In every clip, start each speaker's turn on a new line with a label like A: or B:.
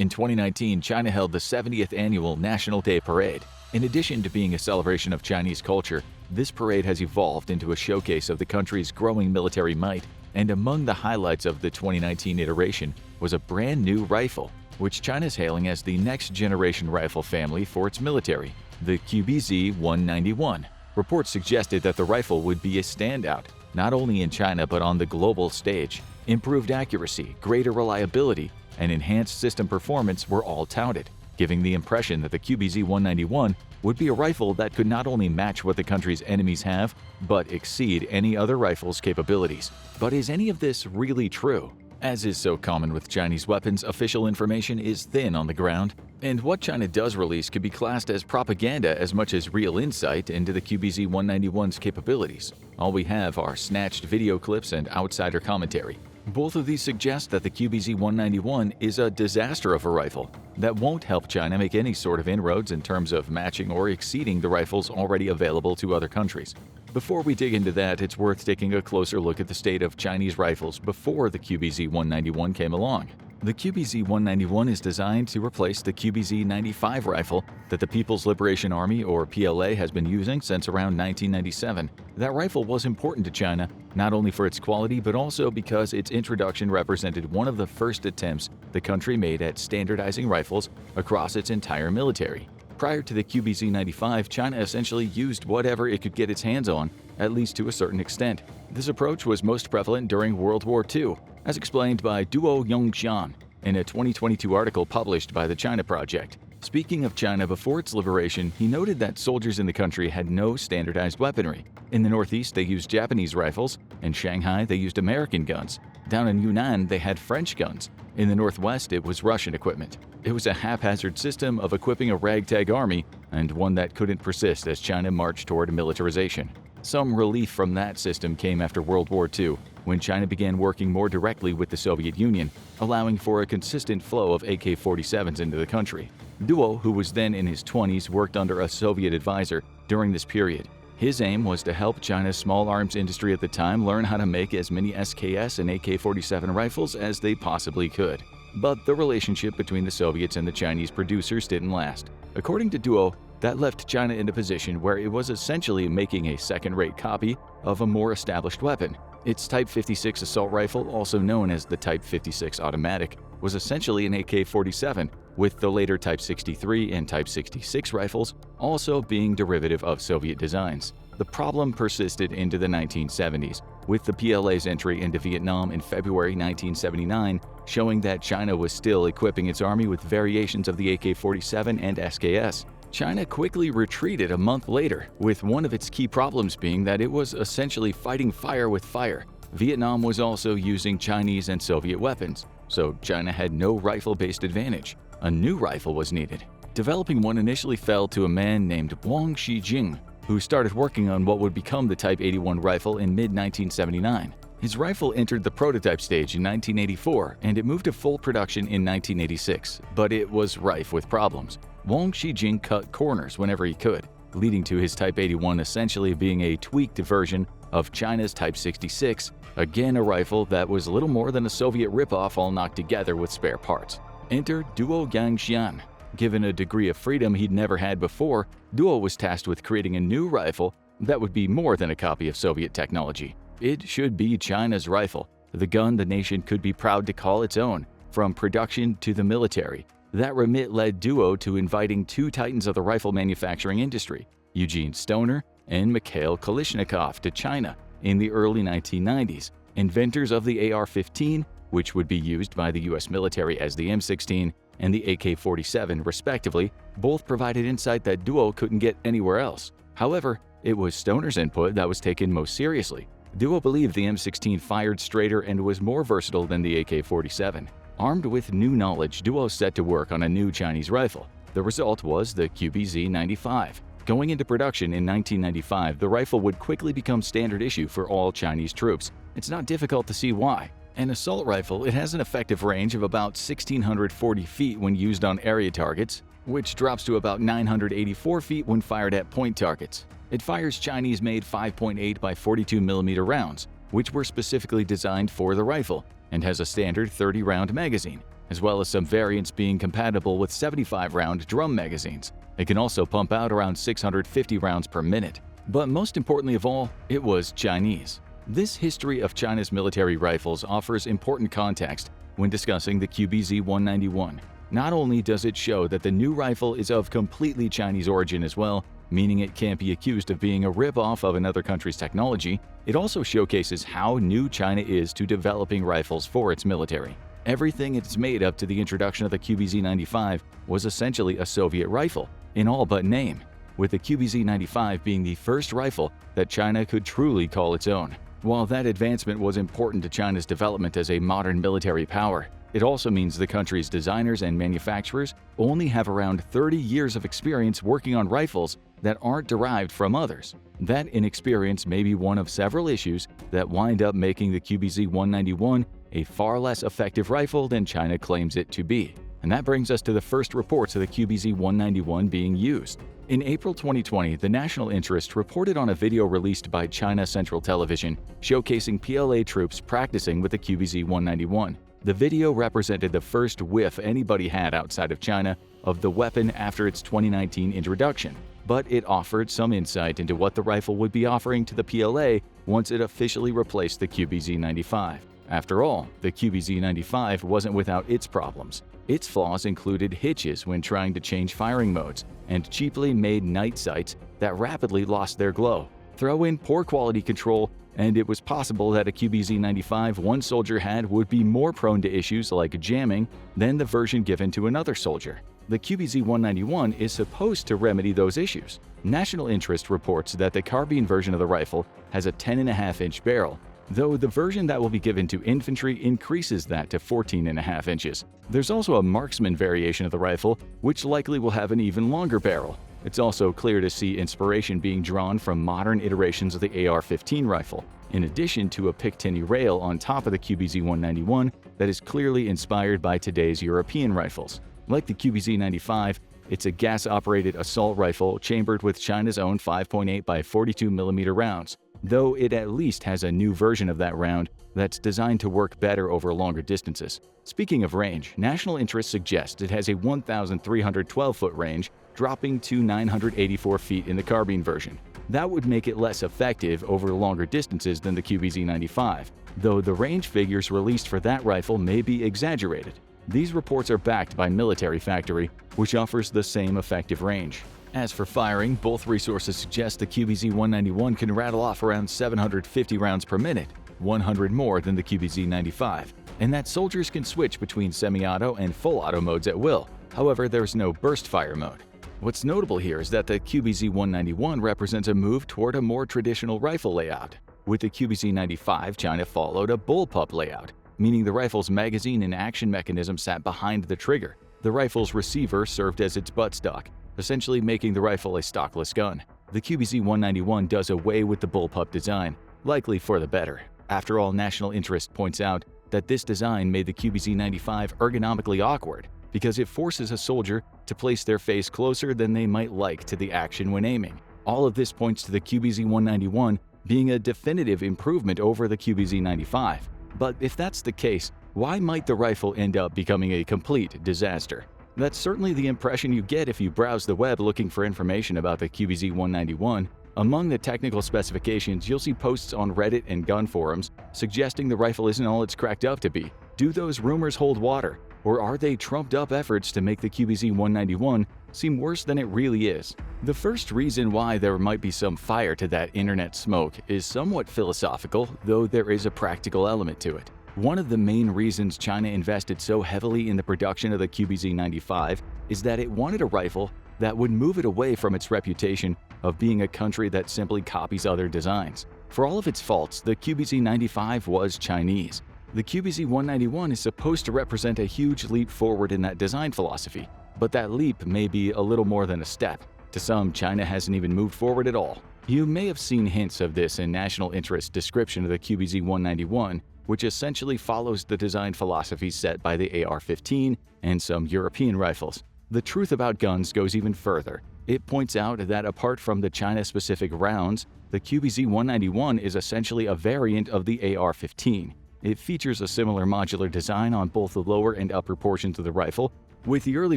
A: In 2019, China held the 70th annual National Day Parade. In addition to being a celebration of Chinese culture, this parade has evolved into a showcase of the country's growing military might, and among the highlights of the 2019 iteration was a brand new rifle, which China is hailing as the next-generation rifle family for its military, the QBZ-191. Reports suggested that the rifle would be a standout, not only in China but on the global stage. Improved accuracy, greater reliability, and enhanced system performance were all touted, giving the impression that the QBZ-191 would be a rifle that could not only match what the country's enemies have, but exceed any other rifle's capabilities. But is any of this really true? As is so common with Chinese weapons, official information is thin on the ground, and what China does release could be classed as propaganda as much as real insight into the QBZ-191's capabilities. All we have are snatched video clips and outsider commentary. Both of these suggest that the QBZ-191 is a disaster of a rifle that won't help China make any sort of inroads in terms of matching or exceeding the rifles already available to other countries. Before we dig into that, it's worth taking a closer look at the state of Chinese rifles before the QBZ-191 came along. The QBZ-191 is designed to replace the QBZ-95 rifle that the People's Liberation Army, or PLA, has been using since around 1997. That rifle was important to China, not only for its quality but also because its introduction represented one of the first attempts the country made at standardizing rifles across its entire military. Prior to the QBZ-95, China essentially used whatever it could get its hands on, at least to a certain extent. This approach was most prevalent during World War II, as explained by Duo Yongxian in a 2022 article published by the China Project. Speaking of China before its liberation, he noted that soldiers in the country had no standardized weaponry. In the Northeast, they used Japanese rifles. In Shanghai, they used American guns. Down in Yunnan, they had French guns. In the Northwest, it was Russian equipment. It was a haphazard system of equipping a ragtag army, and one that couldn't persist as China marched toward militarization. Some relief from that system came after World War II, when China began working more directly with the Soviet Union, allowing for a consistent flow of AK-47s into the country. Duo, who was then in his 20s, worked under a Soviet advisor during this period. His aim was to help China's small arms industry at the time learn how to make as many SKS and AK-47 rifles as they possibly could. But the relationship between the Soviets and the Chinese producers didn't last. According to Duo, that left China in a position where it was essentially making a second-rate copy of a more established weapon. Its Type 56 assault rifle, also known as the Type 56 automatic, was essentially an AK-47, with the later Type 63 and Type 66 rifles also being derivative of Soviet designs. The problem persisted into the 1970s, with the PLA's entry into Vietnam in February 1979 showing that China was still equipping its army with variations of the AK-47 and SKS. China quickly retreated a month later, with one of its key problems being that it was essentially fighting fire with fire. Vietnam was also using Chinese and Soviet weapons, so China had no rifle-based advantage. A new rifle was needed. Developing one initially fell to a man named Wang Shijing, who started working on what would become the Type 81 rifle in mid-1979. His rifle entered the prototype stage in 1984, and it moved to full production in 1986, but it was rife with problems. Wang Shijing cut corners whenever he could, leading to his Type 81 essentially being a tweaked version of China's Type 66, again a rifle that was little more than a Soviet ripoff all knocked together with spare parts. Enter Duo Yongxian. Given a degree of freedom he'd never had before, Duo was tasked with creating a new rifle that would be more than a copy of Soviet technology. It should be China's rifle, the gun the nation could be proud to call its own, from production to the military. That remit led Duo to inviting two titans of the rifle manufacturing industry, Eugene Stoner and Mikhail Kalashnikov, to China in the early 1990s. Inventors of the AR-15, which would be used by the US military as the M16 and the AK-47 respectively, both provided insight that Duo couldn't get anywhere else. However, it was Stoner's input that was taken most seriously. Duo believed the M16 fired straighter and was more versatile than the AK-47. Armed with new knowledge, Duo set to work on a new Chinese rifle. The result was the QBZ-95. Going into production in 1995, the rifle would quickly become standard issue for all Chinese troops. It's not difficult to see why. An assault rifle, it has an effective range of about 1,640 feet when used on area targets, which drops to about 984 feet when fired at point targets. It fires Chinese-made 5.8 by 42mm rounds, which were specifically designed for the rifle, and has a standard 30-round magazine. as well as some variants being compatible with 75-round drum magazines. It can also pump out around 650 rounds per minute. But most importantly of all, it was Chinese. This history of China's military rifles offers important context when discussing the QBZ-191. Not only does it show that the new rifle is of completely Chinese origin as well, meaning it can't be accused of being a rip-off of another country's technology, it also showcases how new China is to developing rifles for its military. Everything it's made up to the introduction of the QBZ-95 was essentially a Soviet rifle, in all but name, with the QBZ-95 being the first rifle that China could truly call its own. While that advancement was important to China's development as a modern military power, it also means the country's designers and manufacturers only have around 30 years of experience working on rifles that aren't derived from others. That inexperience may be one of several issues that wind up making the QBZ-191 a far less effective rifle than China claims it to be. And that brings us to the first reports of the QBZ-191 being used. In April 2020, the National Interest reported on a video released by China Central Television showcasing PLA troops practicing with the QBZ-191. The video represented the first whiff anybody had outside of China of the weapon after its 2019 introduction, but it offered some insight into what the rifle would be offering to the PLA once it officially replaced the QBZ-95. After all, the QBZ-95 wasn't without its problems. Its flaws included hitches when trying to change firing modes and cheaply made night sights that rapidly lost their glow. Throw in poor quality control, and it was possible that a QBZ-95 one soldier had would be more prone to issues like jamming than the version given to another soldier. The QBZ-191 is supposed to remedy those issues. National Interest reports that the carbine version of the rifle has a 10.5-inch barrel, though the version that will be given to infantry increases that to 14.5 inches. There's also a marksman variation of the rifle, which likely will have an even longer barrel. It's also clear to see inspiration being drawn from modern iterations of the AR-15 rifle, in addition to a Picatinny rail on top of the QBZ-191 that is clearly inspired by today's European rifles. Like the QBZ-95, it's a gas-operated assault rifle chambered with China's own 5.8 by 42mm rounds, though it at least has a new version of that round that's designed to work better over longer distances. Speaking of range, National Interest suggests it has a 1,312-foot range, dropping to 984 feet in the carbine version. That would make it less effective over longer distances than the QBZ-95, though the range figures released for that rifle may be exaggerated. These reports are backed by Military Factory, which offers the same effective range. As for firing, both resources suggest the QBZ-191 can rattle off around 750 rounds per minute, 100 more than the QBZ-95, and that soldiers can switch between semi-auto and full-auto modes at will. However, there's no burst fire mode. What's notable here is that the QBZ-191 represents a move toward a more traditional rifle layout. With the QBZ-95, China followed a bullpup layout, meaning the rifle's magazine and action mechanism sat behind the trigger. The rifle's receiver served as its buttstock, essentially making the rifle a stockless gun. The QBZ-191 does away with the bullpup design, likely for the better. After all, National Interest points out that this design made the QBZ-95 ergonomically awkward because it forces a soldier to place their face closer than they might like to the action when aiming. All of this points to the QBZ-191 being a definitive improvement over the QBZ-95. But if that's the case, why might the rifle end up becoming a complete disaster? That's certainly the impression you get if you browse the web looking for information about the QBZ-191. Among the technical specifications, you'll see posts on Reddit and gun forums suggesting the rifle isn't all it's cracked up to be. Do those rumors hold water? Or are they trumped-up efforts to make the QBZ-191 seem worse than it really is? The first reason why there might be some fire to that internet smoke is somewhat philosophical, though there is a practical element to it. One of the main reasons China invested so heavily in the production of the QBZ-95 is that it wanted a rifle that would move it away from its reputation of being a country that simply copies other designs. For all of its faults, the QBZ-95 was Chinese. The QBZ-191 is supposed to represent a huge leap forward in that design philosophy, but that leap may be a little more than a step. To some, China hasn't even moved forward at all. You may have seen hints of this in National Interest's description of the QBZ-191, which essentially follows the design philosophy set by the AR-15 and some European rifles. The truth about guns goes even further. It points out that apart from the China-specific rounds, the QBZ-191 is essentially a variant of the AR-15. It features a similar modular design on both the lower and upper portions of the rifle, with the early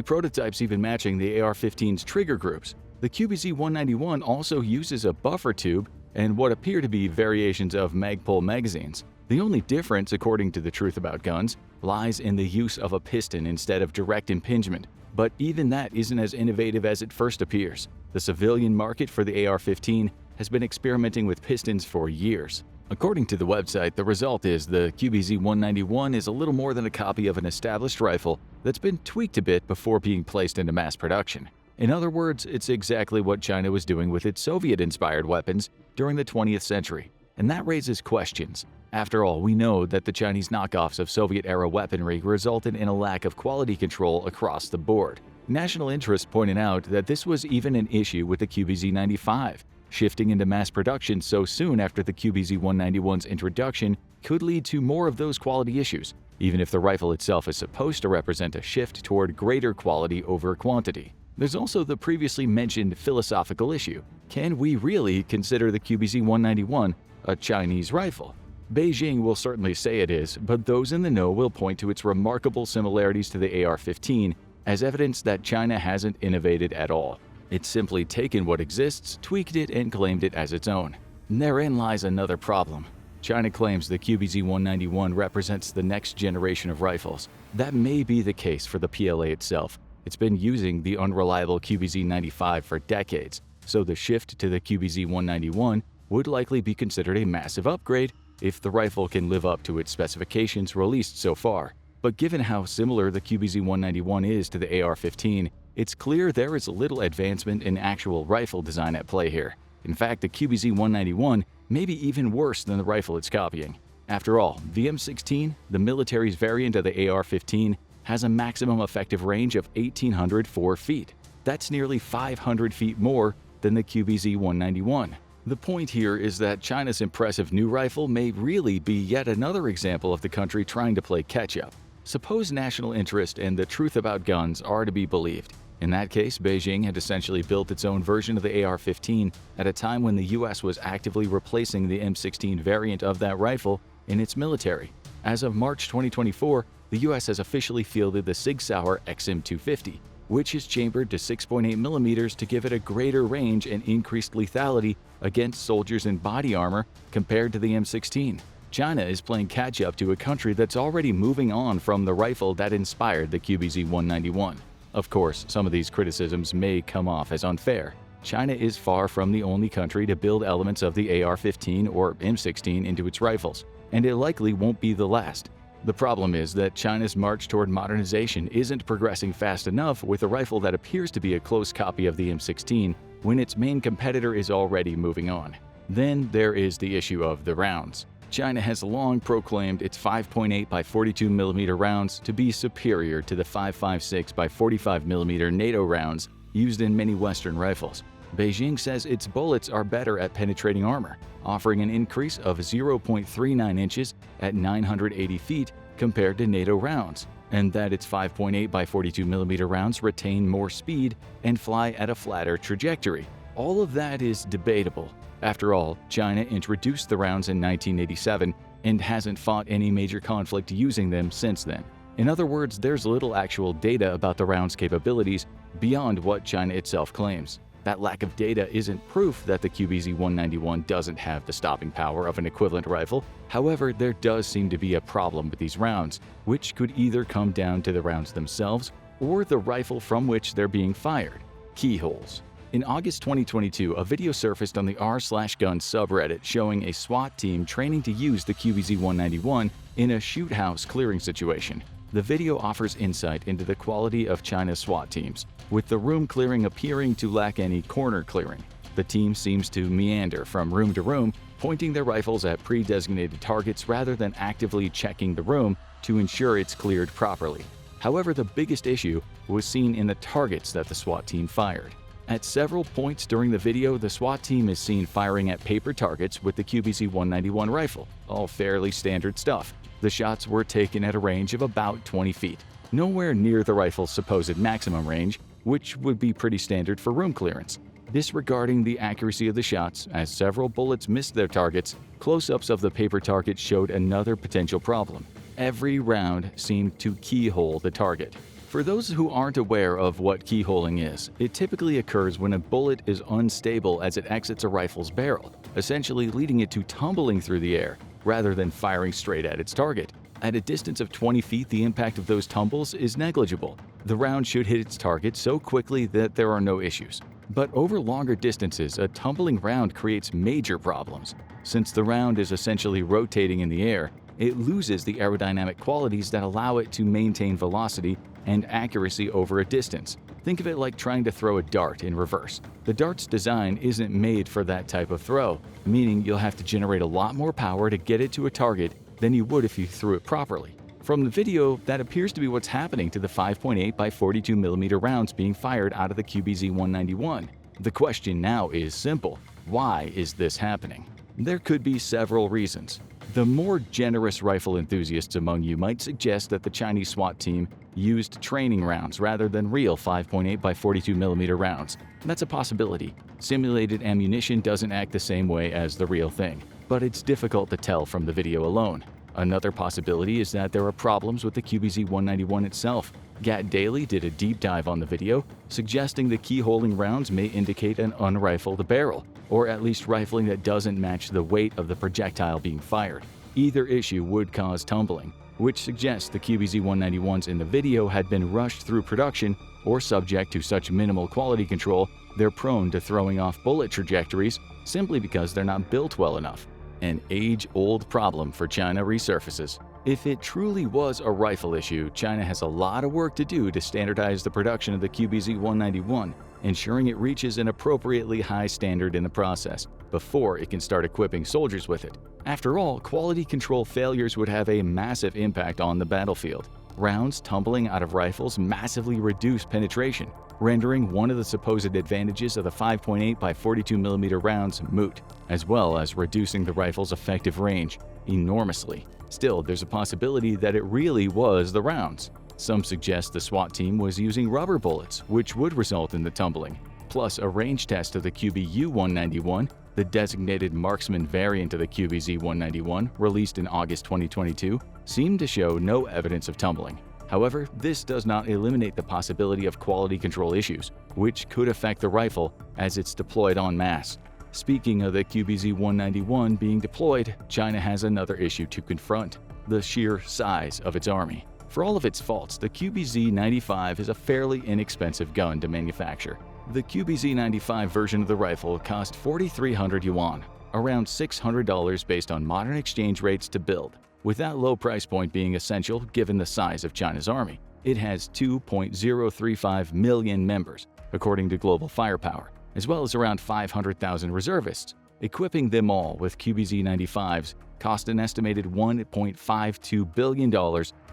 A: prototypes even matching the AR-15's trigger groups. The QBZ-191 also uses a buffer tube and what appear to be variations of Magpul magazines. The only difference, according to The Truth About Guns, lies in the use of a piston instead of direct impingement, but even that isn't as innovative as it first appears. The civilian market for the AR-15 has been experimenting with pistons for years. According to the website, the result is the QBZ-191 is a little more than a copy of an established rifle that's been tweaked a bit before being placed into mass production. In other words, it's exactly what China was doing with its Soviet-inspired weapons during the 20th century. And that raises questions. After all, we know that the Chinese knockoffs of Soviet-era weaponry resulted in a lack of quality control across the board. National Interest pointed out that this was even an issue with the QBZ-95. Shifting into mass production so soon after the QBZ-191's introduction could lead to more of those quality issues, even if the rifle itself is supposed to represent a shift toward greater quality over quantity. There's also the previously mentioned philosophical issue. Can we really consider the QBZ-191 a Chinese rifle? Beijing will certainly say it is, but those in the know will point to its remarkable similarities to the AR-15 as evidence that China hasn't innovated at all. It's simply taken what exists, tweaked it, and claimed it as its own. And therein lies another problem. China claims the QBZ-191 represents the next generation of rifles. That may be the case for the PLA itself. It's been using the unreliable QBZ-95 for decades, so the shift to the QBZ-191 would likely be considered a massive upgrade if the rifle can live up to its specifications released so far. But given how similar the QBZ-191 is to the AR-15, it's clear there is little advancement in actual rifle design at play here. In fact, the QBZ-191 may be even worse than the rifle it's copying. After all, the M16, the military's variant of the AR-15, has a maximum effective range of 1,804 feet. That's nearly 500 feet more than the QBZ-191. The point here is that China's impressive new rifle may really be yet another example of the country trying to play catch-up. Suppose national interest and the truth about guns are to be believed. In that case, Beijing had essentially built its own version of the AR-15 at a time when the US was actively replacing the M16 variant of that rifle in its military. As of March 2024, the US has officially fielded the Sig Sauer XM250, which is chambered to 6.8mm to give it a greater range and increased lethality against soldiers in body armor compared to the M16. China is playing catch-up to a country that's already moving on from the rifle that inspired the QBZ-191. Of course, some of these criticisms may come off as unfair. China is far from the only country to build elements of the AR-15 or M16 into its rifles, and it likely won't be the last. The problem is that China's march toward modernization isn't progressing fast enough with a rifle that appears to be a close copy of the M16 when its main competitor is already moving on. Then there is the issue of the rounds. China has long proclaimed its 5.8 by 42mm rounds to be superior to the 5.56 by 45mm NATO rounds used in many Western rifles. Beijing says its bullets are better at penetrating armor, offering an increase of 0.39 inches at 980 feet compared to NATO rounds, and that its 5.8 by 42mm rounds retain more speed and fly at a flatter trajectory. All of that is debatable. After all, China introduced the rounds in 1987 and hasn't fought any major conflict using them since then. In other words, there's little actual data about the round's capabilities beyond what China itself claims. That lack of data isn't proof that the QBZ-191 doesn't have the stopping power of an equivalent rifle. However, there does seem to be a problem with these rounds, which could either come down to the rounds themselves or the rifle from which they're being fired. Keyholes. In August 2022, a video surfaced on the r/guns subreddit showing a SWAT team training to use the QBZ-191 in a shoot house clearing situation. The video offers insight into the quality of China's SWAT teams, with the room clearing appearing to lack any corner clearing. The team seems to meander from room to room, pointing their rifles at pre-designated targets rather than actively checking the room to ensure it's cleared properly. However, the biggest issue was seen in the targets that the SWAT team fired. At several points during the video, the SWAT team is seen firing at paper targets with the QBZ-191 rifle, all fairly standard stuff. The shots were taken at a range of about 20 feet, nowhere near the rifle's supposed maximum range, which would be pretty standard for room clearance. disregarding the accuracy of the shots as several bullets missed their targets. Close-ups of the paper target showed another potential problem. Every round seemed to keyhole the target. For those who aren't aware of what keyholing is, it typically occurs when a bullet is unstable as it exits a rifle's barrel, essentially leading it to tumbling through the air rather than firing straight at its target. At a distance of 20 feet, the impact of those tumbles is negligible. The round should hit its target so quickly that there are no issues. But over longer distances, a tumbling round creates major problems. Since the round is essentially rotating in the air, it loses the aerodynamic qualities that allow it to maintain velocity and accuracy over a distance. Think of it like trying to throw a dart in reverse. The dart's design isn't made for that type of throw, meaning you'll have to generate a lot more power to get it to a target than you would if you threw it properly. From the video, that appears to be what's happening to the 5.8 by 42mm rounds being fired out of the QBZ-191. The question now is simple: why is this happening? There could be several reasons. The more generous rifle enthusiasts among you might suggest that the Chinese SWAT team used training rounds rather than real 5.8 by 42mm rounds. That's a possibility. Simulated ammunition doesn't act the same way as the real thing, but it's difficult to tell from the video alone. Another possibility is that there are problems with the QBZ-191 itself. Gat Daily did a deep dive on the video, suggesting the keyholing rounds may indicate an unrifled barrel, or at least rifling that doesn't match the weight of the projectile being fired. Either issue would cause tumbling, which suggests the QBZ-191s in the video had been rushed through production or subject to such minimal quality control they're prone to throwing off bullet trajectories simply because they're not built well enough. An age-old problem for China resurfaces. If it truly was a rifle issue, China has a lot of work to do to standardize the production of the QBZ-191, ensuring it reaches an appropriately high standard in the process before it can start equipping soldiers with it. After all, quality control failures would have a massive impact on the battlefield. Rounds tumbling out of rifles massively reduce penetration, rendering one of the supposed advantages of the 5.8 by 42mm rounds moot, as well as reducing the rifle's effective range enormously. Still, there's a possibility that it really was the rounds. Some suggest the SWAT team was using rubber bullets, which would result in the tumbling. Plus, a range test of the QBU-191, the designated marksman variant of the QBZ-191, released in August 2022, seemed to show no evidence of tumbling. However, this does not eliminate the possibility of quality control issues, which could affect the rifle as it's deployed en masse. Speaking of the QBZ-191 being deployed, China has another issue to confront: the sheer size of its army. For all of its faults, the QBZ-95 is a fairly inexpensive gun to manufacture. The QBZ-95 version of the rifle cost 4,300 yuan, around $600 based on modern exchange rates to build, with that low price point being essential given the size of China's army. It has 2.035 million members, according to Global Firepower, as well as around 500,000 reservists. Equipping them all with QBZ-95s cost an estimated $1.52 billion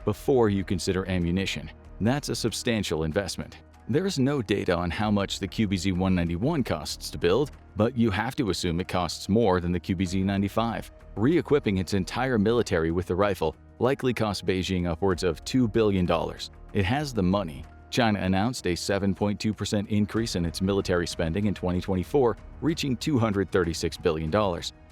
A: before you consider ammunition. That's a substantial investment. There is no data on how much the QBZ-191 costs to build, but you have to assume it costs more than the QBZ-95. Re-equipping its entire military with the rifle likely cost Beijing upwards of $2 billion. It has the money. China announced a 7.2% increase in its military spending in 2024, reaching $236 billion.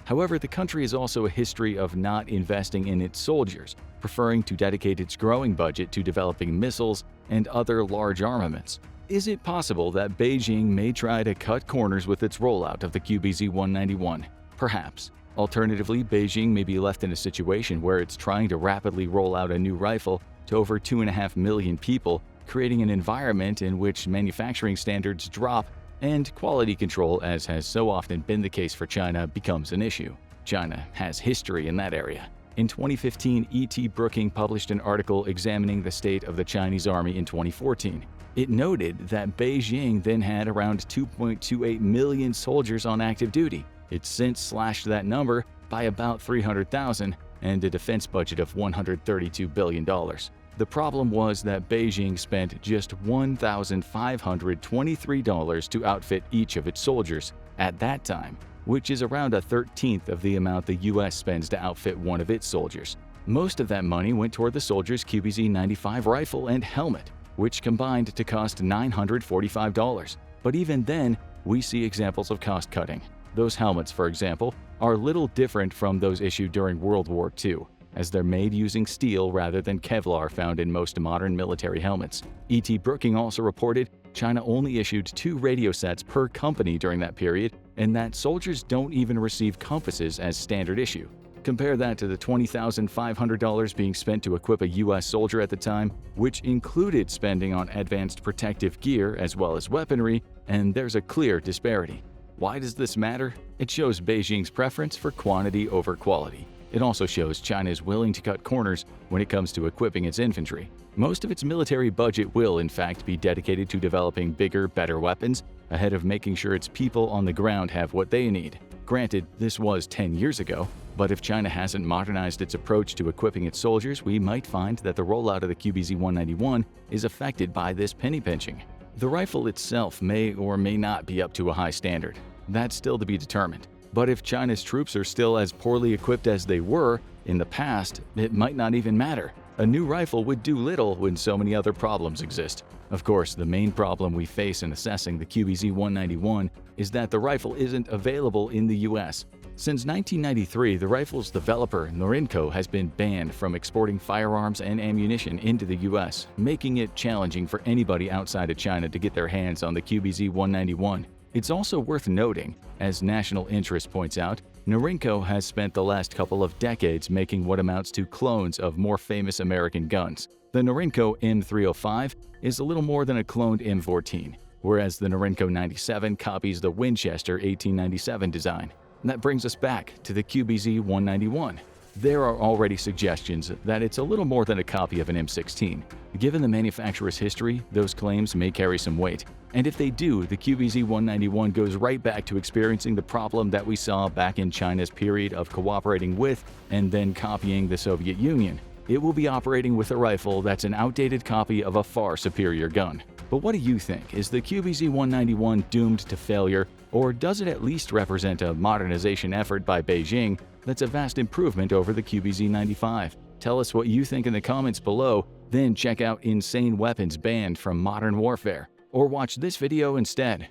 A: However, the country has also a history of not investing in its soldiers, preferring to dedicate its growing budget to developing missiles and other large armaments. Is it possible that Beijing may try to cut corners with its rollout of the QBZ-191? Perhaps. Alternatively, Beijing may be left in a situation where it's trying to rapidly roll out a new rifle to over 2.5 million people, creating an environment in which manufacturing standards drop and quality control, as has so often been the case for China, becomes an issue. China has history in that area. In 2015, E.T. Brooking published an article examining the state of the Chinese army in 2014. It noted that Beijing then had around 2.28 million soldiers on active duty. It's since slashed that number by about 300,000 and a defense budget of $132 billion. The problem was that Beijing spent just $1,523 to outfit each of its soldiers at that time, which is around a 13th of the amount the US spends to outfit one of its soldiers. Most of that money went toward the soldier's QBZ-95 rifle and helmet, which combined to cost $945. But even then, we see examples of cost cutting. Those helmets, for example, are little different from those issued during World War II, as they're made using steel rather than Kevlar found in most modern military helmets. E.T. Brooking also reported China only issued 2 radio sets per company during that period, and that soldiers don't even receive compasses as standard issue. Compare that to the $20,500 being spent to equip a U.S. soldier at the time, which included spending on advanced protective gear as well as weaponry, and there's a clear disparity. Why does this matter? It shows Beijing's preference for quantity over quality. It also shows China is willing to cut corners when it comes to equipping its infantry. Most of its military budget will, in fact, be dedicated to developing bigger, better weapons, ahead of making sure its people on the ground have what they need. Granted, this was 10 years ago, but if China hasn't modernized its approach to equipping its soldiers, we might find that the rollout of the QBZ-191 is affected by this penny pinching. The rifle itself may or may not be up to a high standard. That's still to be determined. But if China's troops are still as poorly equipped as they were in the past, it might not even matter. A new rifle would do little when so many other problems exist. Of course, the main problem we face in assessing the QBZ-191 is that the rifle isn't available in the US. Since 1993, the rifle's developer, Norinco, has been banned from exporting firearms and ammunition into the US, making it challenging for anybody outside of China to get their hands on the QBZ-191. It's also worth noting, as National Interest points out, Norinco has spent the last couple of decades making what amounts to clones of more famous American guns. The Norinco M305 is a little more than a cloned M14, whereas the Norinco 97 copies the Winchester 1897 design. And that brings us back to the QBZ-191. There are already suggestions that it's a little more than a copy of an M16. Given the manufacturer's history, those claims may carry some weight. And if they do, the QBZ-191 goes right back to experiencing the problem that we saw back in China's period of cooperating with and then copying the Soviet Union. It will be operating with a rifle that's an outdated copy of a far superior gun. But what do you think? Is the QBZ-191 doomed to failure, or does it at least represent a modernization effort by Beijing that's a vast improvement over the QBZ-95? Tell us what you think in the comments below, then check out Insane Weapons Banned from Modern Warfare, or watch this video instead.